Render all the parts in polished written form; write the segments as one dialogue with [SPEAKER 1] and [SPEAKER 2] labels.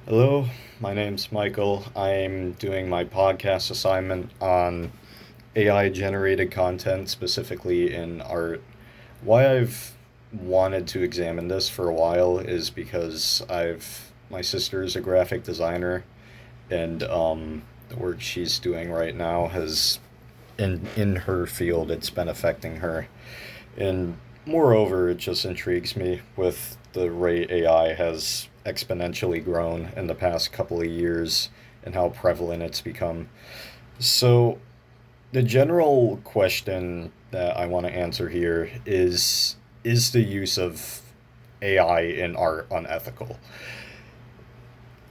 [SPEAKER 1] Hello, my name's Michael. I'm doing my podcast assignment on AI generated content, specifically in art. Why I've wanted to examine this for a while is because my sister is a graphic designer, and the work she's doing right now has in her field it's been affecting her. And moreover, it just intrigues me with the rate AI has exponentially grown in the past couple of years and how prevalent it's become. So, the general question that I want to answer here is the use of AI in art unethical?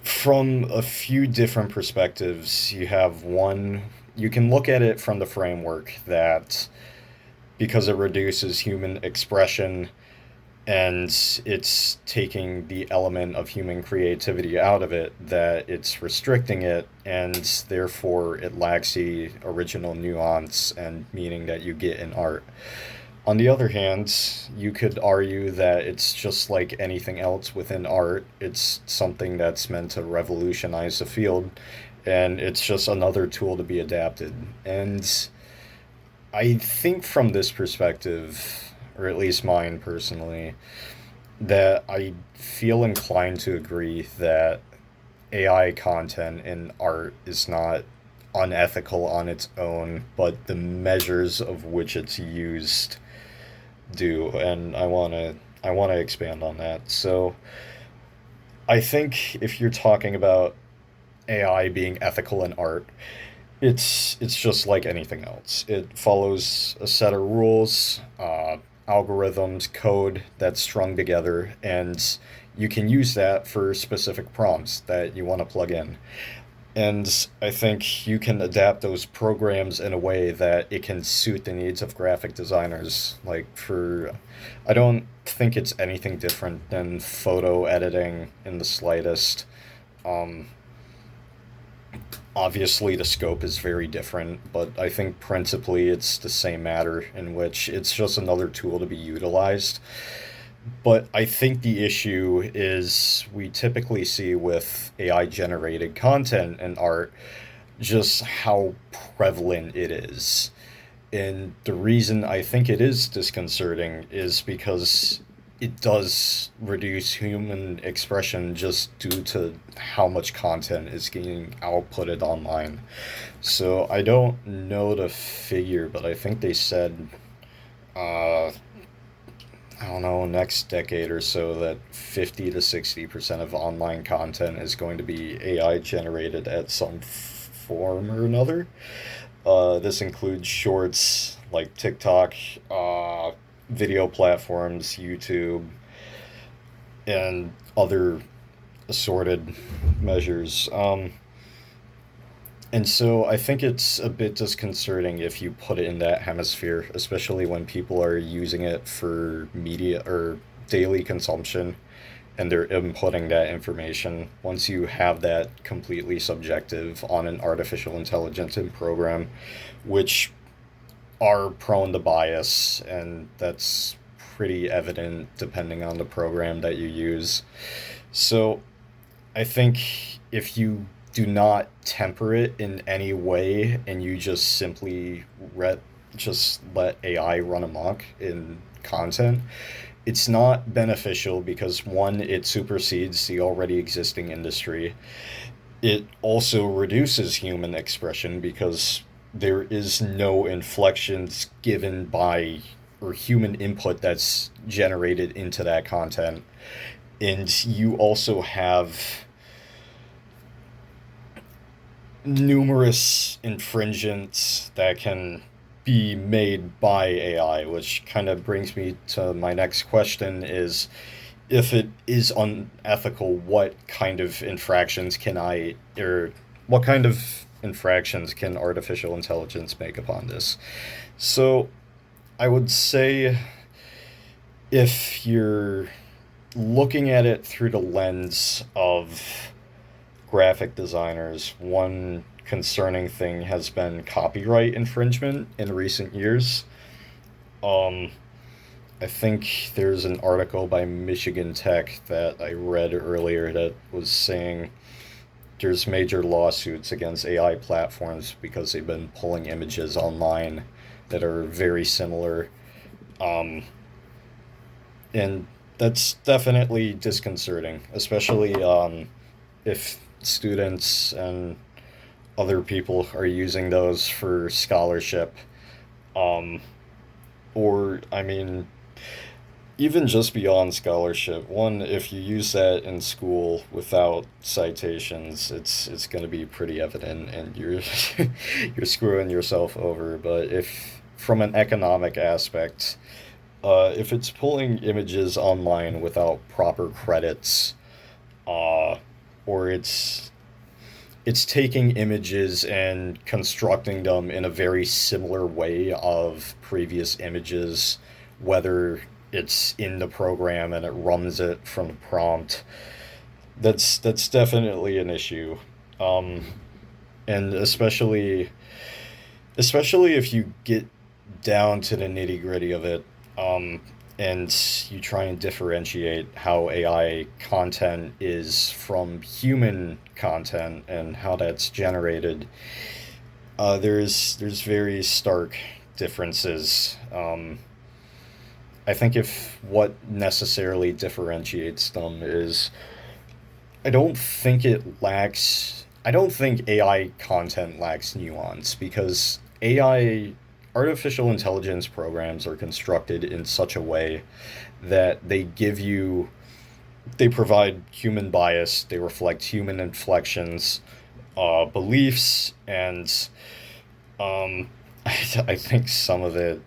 [SPEAKER 1] From a few different perspectives, you can look at it from the framework that because it reduces human expression and it's taking the element of human creativity out of it, that it's restricting it, and therefore it lacks the original nuance and meaning that you get in art. On the other hand, you could argue that it's just like anything else within art. It's something that's meant to revolutionize the field, and it's just another tool to be adapted. And I think from this perspective, or at least mine personally, that I feel inclined to agree that AI content in art is not unethical on its own, but the measures of which it's used do, and I want to expand on that. So, I think if you're talking about AI being ethical in art, it's just like anything else. It follows a set of rules, algorithms, code that's strung together, and you can use that for specific prompts that you want to plug in. And I think you can adapt those programs in a way that it can suit the needs of graphic designers. I don't think it's anything different than photo editing in the slightest. Um, Obviously, the scope is very different, but I think principally it's the same matter in which it's just another tool to be utilized. But I think the issue is we typically see with AI generated content and art just how prevalent it is. And the reason I think it is disconcerting is because it does reduce human expression just due to how much content is getting outputted online. So I don't know the figure, but I think they said, uh, I don't know, next decade or so that 50 to 60% of online content is going to be AI generated at some form or another. This includes shorts like TikTok, video platforms, YouTube, and other assorted measures. And so I think it's a bit disconcerting if you put it in that hemisphere, especially when people are using it for media or daily consumption and they're inputting that information. Once you have that completely subjective on an artificial intelligence program, which are prone to bias, and that's pretty evident depending on the program that you use. So I think if you do not temper it in any way and you just simply just let AI run amok in content, it's not beneficial because one, it supersedes the already existing industry. It also reduces human expression because there is no inflections given by or human input that's generated into that content. And you also have numerous infringements that can be made by AI, which kind of brings me to my next question is if it is unethical, what kind of infractions can artificial intelligence make upon this? So I would say if you're looking at it through the lens of graphic designers, one concerning thing has been copyright infringement in recent years. Um, I think there's an article by Michigan Tech that I read earlier that was saying there's major lawsuits against AI platforms because they've been pulling images online that are very similar. Um, and that's definitely disconcerting, especially if students and other people are using those for scholarship. Um, or, I mean, even just beyond scholarship, one, if you use that in school without citations, it's going to be pretty evident, and you're screwing yourself over. But if from an economic aspect, if it's pulling images online without proper credits, uh, or it's taking images and constructing them in a very similar way of previous images, whether it's in the program and it runs it from the prompt. That's definitely an issue. Um, and especially if you get down to the nitty gritty of it, um, and you try and differentiate how AI content is from human content and how that's generated. There's very stark differences. I think if what necessarily differentiates them is I don't think AI content lacks nuance because AI artificial intelligence programs are constructed in such a way that they provide human bias, they reflect human inflections, beliefs, and I think some of it,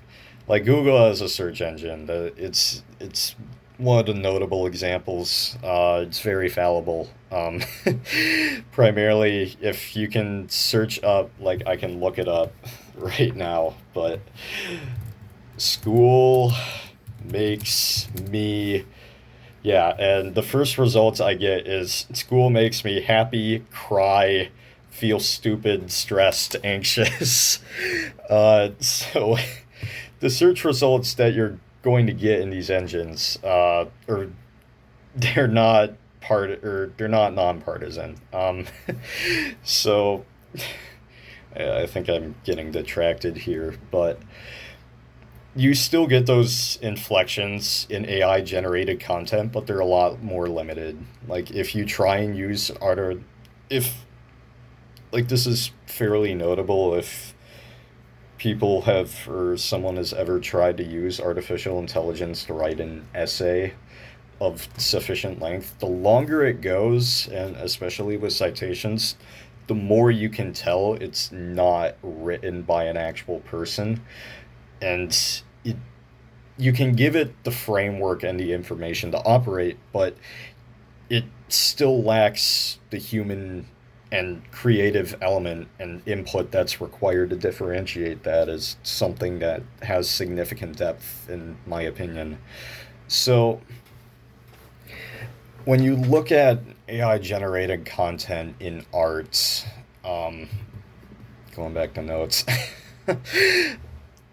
[SPEAKER 1] like Google as a search engine, it's one of the notable examples. It's very fallible. Primarily, if you can search up, like I can look it up right now, but school makes me, yeah, and the first results I get is school makes me happy, cry, feel stupid, stressed, anxious. So the search results that you're going to get in these engines, or they're not they're not nonpartisan. So I think I'm getting detracted here, but you still get those inflections in AI generated content, but they're a lot more limited. Like if you try and use art, if like this is fairly notable if people have or someone has ever tried to use artificial intelligence to write an essay of sufficient length, the longer it goes, and especially with citations, the more you can tell it's not written by an actual person. And it, you can give it the framework and the information to operate, but it still lacks the human and creative element and input that's required to differentiate that as something that has significant depth, in my opinion. So, when you look at AI generated content in art, um, going back to notes,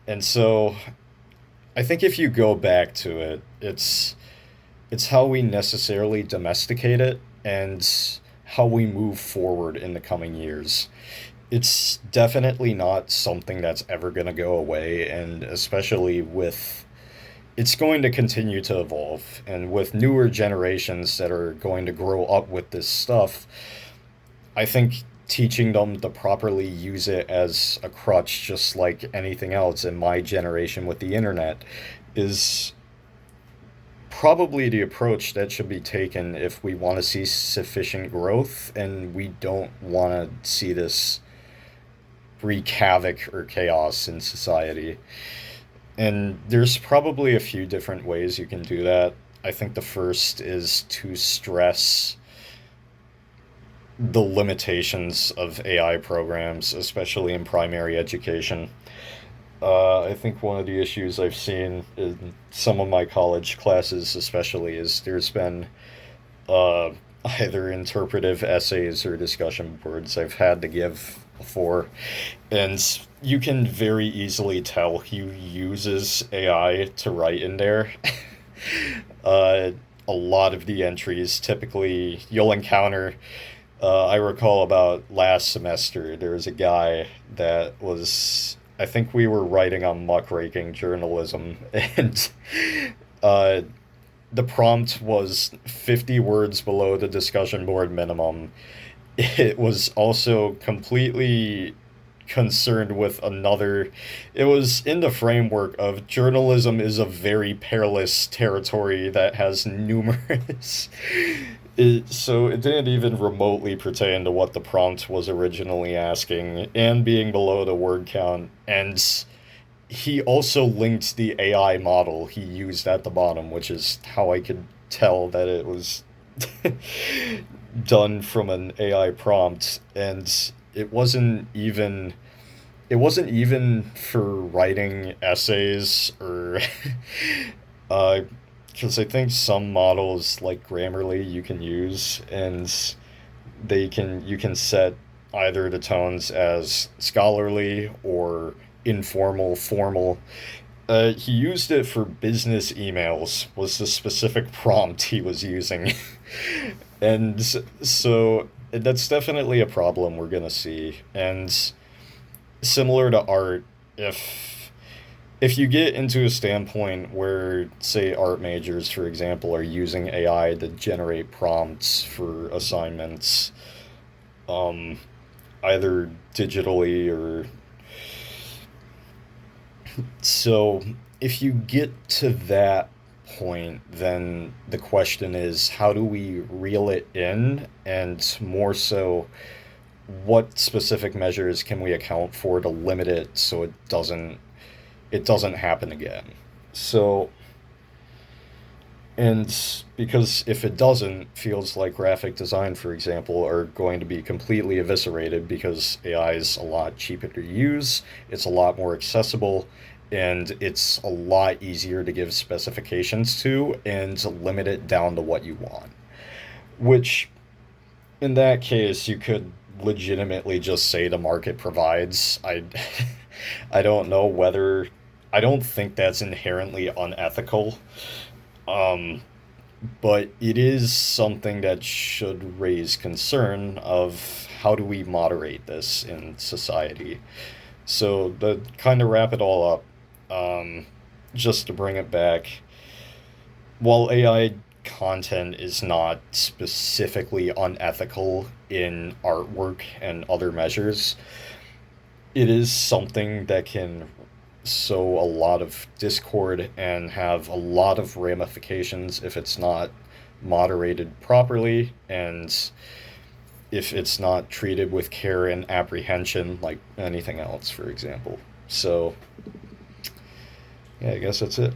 [SPEAKER 1] and so I think if you go back to it, it's how we necessarily domesticate it and how we move forward in the coming years. It's definitely not something that's ever going to go away, and especially with it's going to continue to evolve, and with newer generations that are going to grow up with this stuff, I think teaching them to properly use it as a crutch, just like anything else in my generation with the internet, is probably the approach that should be taken if we want to see sufficient growth and we don't want to see this wreak havoc or chaos in society. And there's probably a few different ways you can do that. I think the first is to stress the limitations of AI programs, especially in primary education. I think one of the issues I've seen in some of my college classes, especially, is there's been uh, either interpretive essays or discussion boards I've had to give before, and you can very easily tell he uses AI to write in there. uh, a lot of the entries typically you'll encounter. I recall about last semester, there was a guy that was, I think we were writing on muckraking journalism, and uh, the prompt was 50 words below the discussion board minimum. It was also completely concerned with another. It was in the framework of journalism is a very perilous territory that has numerous. So it didn't even remotely pertain to what the prompt was originally asking, and being below the word count. And he also linked the AI model he used at the bottom, which is how I could tell that it was done from an AI prompt. And it wasn't even it wasn't even for writing essays or uh because I think some models like Grammarly you can use, and you can set either the tones as scholarly or informal, formal. He used it for business emails, was the specific prompt he was using. And so that's definitely a problem we're gonna see. And similar to art, if you get into a standpoint where, say, art majors, for example, are using AI to generate prompts for assignments, um, either digitally or so, if you get to that point, then the question is, how do we reel it in? And more so, what specific measures can we account for to limit it so it doesn't happen again? So, and because if it doesn't, fields like graphic design, for example, are going to be completely eviscerated because AI is a lot cheaper to use, it's a lot more accessible, and it's a lot easier to give specifications to and limit it down to what you want. Which, in that case, you could legitimately just say the market provides. I don't know whether. I don't think that's inherently unethical. Um, but it is something that should raise concern of how do we moderate this in society. So to kind of wrap it all up, just to bring it back, while AI content is not specifically unethical in artwork and other measures, it is something that can sow a lot of discord and have a lot of ramifications if it's not moderated properly, and if it's not treated with care and apprehension like anything else, for example. So, yeah, I guess that's it.